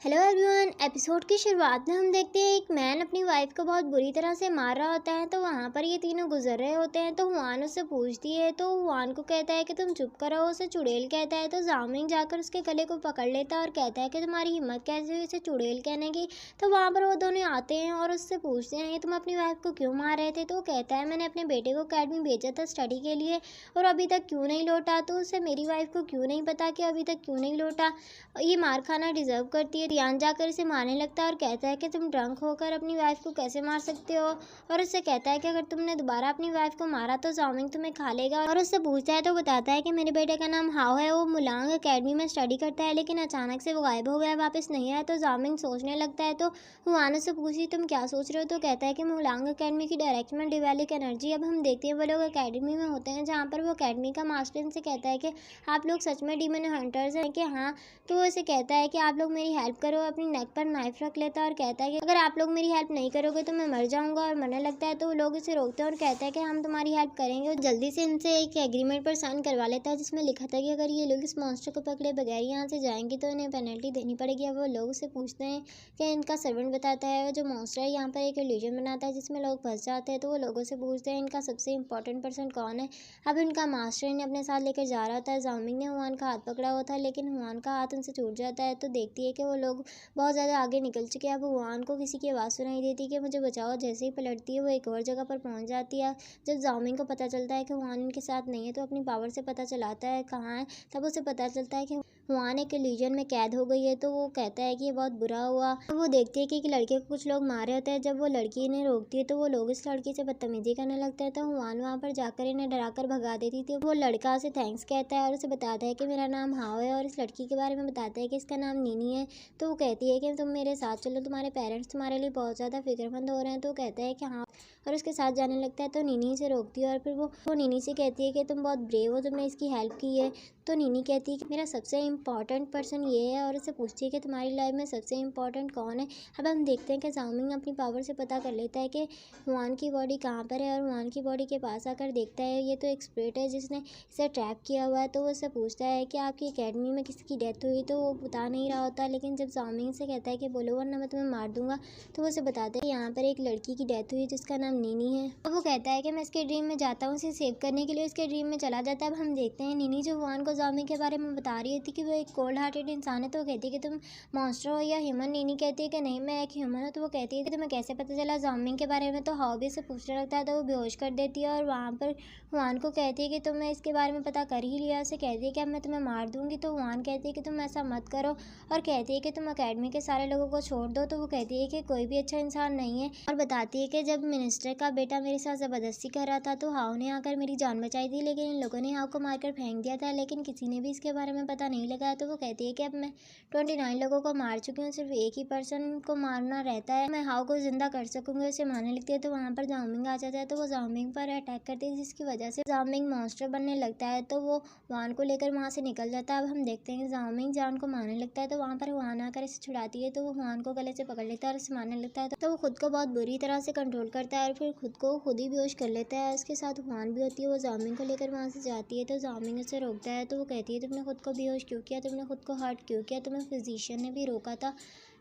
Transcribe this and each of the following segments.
Hello everyone. Episode की शुरुआत में हम देखते हैं एक मैन अपनी वाइफ को बहुत बुरी तरह से मार रहा होता है। तो वहाँ पर ये तीनों गुजर रहे होते हैं। तो हुआन उससे पूछती है तो हुआन को कहता है कि तुम चुप करो। उसे चुड़ैल कहता है। तो जामिंग जाकर उसके गले को पकड़ लेता है और कहता है कि तुम्हारी हिम्मत कैसे हुई इसे चुड़ैल कहने की। तो वहाँ पर वो दोनों आते हैं और उससे पूछते हैं तुम अपनी वाइफ को क्यों मार रहे थे। तो वो कहता है मैंने अपने बेटे को अकेडमी भेजा था स्टडी के लिए और अभी तक क्यों नहीं लौटा। तो उसे मेरी वाइफ को क्यों नहीं पता कि अभी तक क्यों नहीं लौटा, ये मार खाना डिजर्व करती है। रियान जाकर इसे मारने लगता है और कहता है कि तुम ड्रंक होकर अपनी वाइफ को कैसे मार सकते हो। और उससे कहता है कि अगर तुमने दोबारा अपनी वाइफ को मारा तो जामिंग तुम्हें खा लेगा। और उससे पूछता है तो बताता है कि मेरे बेटे का नाम हाओ है, वो मुलांग अकेडमी में स्टडी करता है लेकिन अचानक से वो गायब हो गया, वापस नहीं आया। तो जामिंग सोचने लगता है। तो हुआन से पूछी तुम क्या सोच रहे हो। तो कहता है कि मुलांग अकेडमी की डायरेक्टर में डिवेलिक एनर्जी। अब हम देखते हैं वो लोग अकेडमी में होते हैं जहाँ पर वो अकेडमी का मास्टर इनसे कहता है कि आप लोग सच में डीमन हंटर्स हैं कि हाँ। तो वो इसे कहता है कि आप लोग मेरी हेल्प करो। अपनी नेक पर नाइफ रख लेता है और कहता है कि अगर आप लोग मेरी हेल्प नहीं करोगे तो मैं मर जाऊंगा। और मरने लगता है। तो वो लोग इसे रोकते हैं और कहता है कि हम तुम्हारी हेल्प करेंगे। और जल्दी से इनसे एक एग्रीमेंट पर साइन करवा लेता है जिसमें लिखा था कि अगर ये लोग इस मॉन्स्टर को पकड़े बगैर यहाँ से जाएंगे तो इन्हें पेनल्टी देनी पड़ेगी। अब वो लोग उसे पूछते हैं कि इनका सर्वेंट बताता है जो मॉन्स्टर है यहाँ पर एक इल्यूजन बनाता है जिसमें लोग फंस जाते हैं। तो वो लोगों से पूछते हैं इनका सबसे इंपॉर्टेंट पर्सन कौन है। अब इनका मास्टर इन्हें अपने साथ लेकर जा रहा होता है। जामिंग ने हुआन का हाथ पकड़ा हुआ था लेकिन हुआन का हाथ उनसे छूट जाता है। तो देखती है कि वो लोग बहुत ज़्यादा आगे निकल चुके हैं। अब हुआन को किसी की आवाज़ सुनाई देती कि मुझे बचाओ। जैसे ही पलटती है वो एक और जगह पर पहुंच जाती है। जब जामिंग को पता चलता है कि हुआन इनके साथ नहीं है तो अपनी पावर से पता चलाता है कहाँ है। तब उसे पता चलता है कि हुआन एक इल्यूजन में कैद हो गई है। तो वो कहता है कि ये बहुत बुरा हुआ। अब वो देखती है कि एक लड़के को कुछ लोग मारे होते हैं। जब वो लड़की इन्हें रोकती है तो वो लोग इस लड़की से बदतमीजी करने लगते हैं। तो हुआन वहाँ पर जाकर इन्हें डराकर भगा देती थी। वो लड़का उसे थैंक्स कहता है और उसे बताता है कि मेरा नाम हाओ है और इस लड़की के बारे में बताता है कि इसका नाम नीनी है। तो वो कहती है कि तुम मेरे साथ चलो, तुम्हारे पेरेंट्स तुम्हारे लिए बहुत ज़्यादा फिक्रमंद हो रहे हैं। तो कहता है कि हाँ और उसके साथ जाने लगता है। तो नीनी से रोकती है और फिर वो नीनी से कहती है कि तुम बहुत ब्रेव हो, तुमने इसकी हेल्प की है। तो नीनी कहती है कि मेरा सबसे इम्पॉर्टेंट पर्सन ये है और उसे पूछती है कि तुम्हारी लाइफ में सबसे इम्पॉर्टेंट कौन है। अब हम देखते हैं कि जामिंग अपनी पावर से पता कर लेता है कि हुआन की बॉडी कहाँ पर है और हुआन की बॉडी के पास आकर देखता है ये तो एक स्पिरिट है जिसने इसे ट्रैप किया हुआ है। तो वो उससे पूछता है कि आपकी अकेडमी में किसी की डेथ हुई। तो वो बता नहीं रहा होता लेकिन जब जामिंग से कहता है कि बोलो वरना मैं तुम्हें मार दूंगा तो वो उसे बताता है कि यहाँ पर एक लड़की की डेथ हुई जिसका नाम नीनी है। तो वो कहता है कि मैं इसके ड्रीम में जाता हूँ, इसे सेव करने के लिए इसके ड्रीम में चला जाता है। अब हम देखते हैं नीनी जो हुआन को जामिंग के बारे में बता रही थी कि वो एक कोल्ड हार्टेड इंसान है। तो वो कहती है कि तुम मॉन्स्टर हो या ह्यूमन। नीनी कहती है कि नहीं मैं एक ह्यूमन हूँ। तो वो कहती है कि तुम्हें कैसे पता चला जामिंग के बारे में। तो हॉबी से पूछने लगता है तो वो बेहोश कर देती है और वहाँ पर हुआन को कहती है कि तुम्हें इसके बारे में पता कर ही लिया। उसे कहती है कि अब मैं तुम्हें मार दूंगी। तो हुआन कहती है कि तुम ऐसा मत करो और कहती है कि तुम अकेडमी के सारे लोगों को छोड़ दो। तो वो कहती है कि कोई भी अच्छा इंसान नहीं है और बताती है कि जब मिनिस्टर का बेटा मेरे साथ ज़बरदस्ती कर रहा था तो हाओ ने आकर मेरी जान बचाई थी लेकिन इन लोगों ने हाओ को मारकर फेंक दिया था लेकिन किसी ने भी इसके बारे में पता नहीं लगाया। तो वो कहती है कि अब मैं 29 लोगों को मार चुकी हूँ, सिर्फ एक ही पर्सन को मारना रहता है, मैं हाओ को जिंदा कर सकूंगी। उसे मारने लगती है तो वहाँ पर जामिंग आ जाता है। तो वो जामिंग पर अटैक करती है जिसकी वजह से जामिंग मॉन्स्टर बनने लगता है। तो वो हुआन को लेकर वहाँ से निकल जाता है। अब हम देखते हैं जामिंग जान को मारने लगता है तो वहाँ पर हुआन आकर इसे छुड़ाती है। तो वो हुआन को गले से पकड़ लेता है और इसे मारने लगता है। तो वो खुद को बहुत बुरी तरह से कंट्रोल करता है और फिर खुद को खुद ही बेहोश कर लेता है। उसके साथ हुआन भी होती है। वो जामिंग को लेकर वहाँ से जाती है तो जामिंग उसे रोकता है। तो वो कहती है तुमने खुद को बेहोश क्यों किया, तुमने खुद को हर्ट क्यों किया, तुम्हें फिजिशियन ने भी रोका था।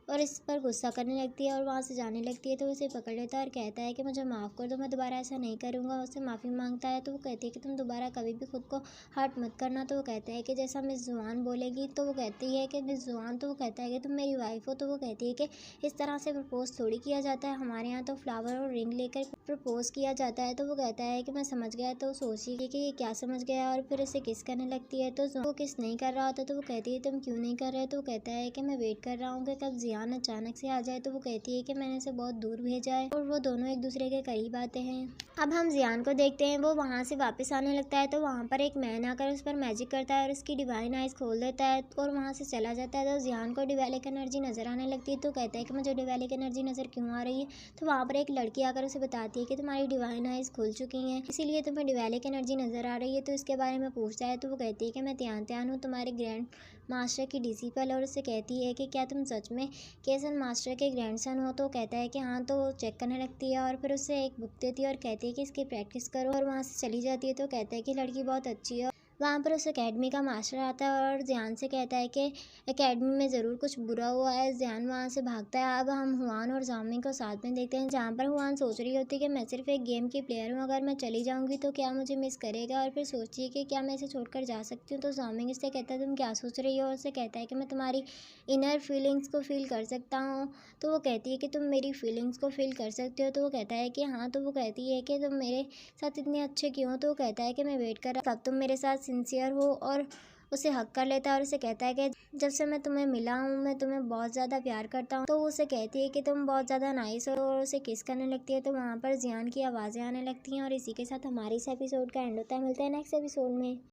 और इस पर गुस्सा करने लगती है और वहाँ से जाने लगती है। तो उसे पकड़ लेता है और कहता है कि मुझे माफ़ कर दो, मैं दोबारा ऐसा नहीं करूँगा। उससे माफ़ी मांगता है। तो वो कहती है कि तुम दोबारा कभी भी खुद को हर्ट मत करना। तो वो कहता है कि जैसा मिस जुआन बोलेगी। तो वो कहती है कि मिस जुआन। तो वो कहता है कि तुम मेरी वाइफ हो। तो वो कहती है कि इस तरह से प्रपोज थोड़ी किया जाता है, हमारे यहाँ तो फ्लावर और रिंग लेकर प्रपोज किया जाता है। तो वो कहता है कि मैं समझ गया। तो सोची कि ये क्या समझ गया और फिर इसे किस करने लगती है। तो वो किस नहीं कर रहा होता। तो वो कहती है तुम क्यों नहीं कर रहे। तो वो कहता है कि मैं वेट कर रहा हूँ कि कब जियान अचानक से आ जाए। तो वो कहती है कि मैंने इसे बहुत दूर भेजा है और वो दोनों एक दूसरे के करीब आते हैं। अब हम जियान को देखते हैं, वो वहाँ से वापस आने लगता है। तो वहाँ पर एक मैन आकर उस पर मैजिक करता है और उसकी डिवाइन आइज खोल देता है और वहाँ से चला जाता है। तो जियान को डिवेलिक एनर्जी नजर आने लगती है। तो कहता है कि मुझे डिवेलिक एनर्जी नजर क्यों आ रही है। तो वहाँ पर एक लड़की आकर उसे बताती है कि तुम्हारी डिवाइन आइज खुल चुकी हैं, इसीलिए तुम्हें डिवेलिक एनर्जी नजर आ रही है। तो इसके बारे में पूछता है। तो वो कहती है कि मैं त्यान त्यान हूँ, तुम्हारे ग्रैंड मास्टर की डिसिपल। और उससे कहती है कि क्या तुम सच में केसन मास्टर के ग्रैंडसन हो। तो कहता है कि हाँ। तो चेक करने लगती है और फिर उसे एक बुक देती है और कहती है कि इसकी प्रैक्टिस करो और वहाँ से चली जाती है। तो कहता है कि लड़की बहुत अच्छी है वहाँ पर उस एकेडमी का मास्टर आता है और ज़ियान से कहता है कि एकेडमी में ज़रूर कुछ बुरा हुआ है। ज़ियान वहाँ से भागता है। अब हम हुआन और ज़ाओमिंग को साथ में देखते हैं, जहाँ पर हुआन सोच रही होती है कि मैं सिर्फ एक गेम की प्लेयर हूँ, अगर मैं चली जाऊँगी तो क्या मुझे मिस करेगा, और फिर सोचती है कि क्या मैं इसे छोड़कर जा सकती हूँ। तो ज़ाओमिंग इससे कहता है तुम क्या सोच रही हो, और उससे कहता है कि मैं तुम्हारी इनर फीलिंग्स को फील कर सकता हूँ। तो वो कहती है कि तुम मेरी फीलिंग्स को फील कर सकते हो। तो वो कहता है कि हाँ। तो वो कहती है कि तुम मेरे साथ इतने अच्छे क्यों हो। तो वो कहता है कि मैं वेट कर रहा, तब तुम मेरे साथ सिंसियर हो, और उसे हक कर लेता है और उसे कहता है कि जब से मैं तुम्हें मिला हूँ मैं तुम्हें बहुत ज़्यादा प्यार करता हूँ। तो वो उसे कहती है कि तुम बहुत ज़्यादा नाइस हो, और उसे किस करने लगती है। तो वहाँ पर ज़ियान की आवाज़ें आने लगती हैं, और इसी के साथ हमारे इस एपिसोड का एंड होता है। मिलते हैं नेक्स्ट एपिसोड में।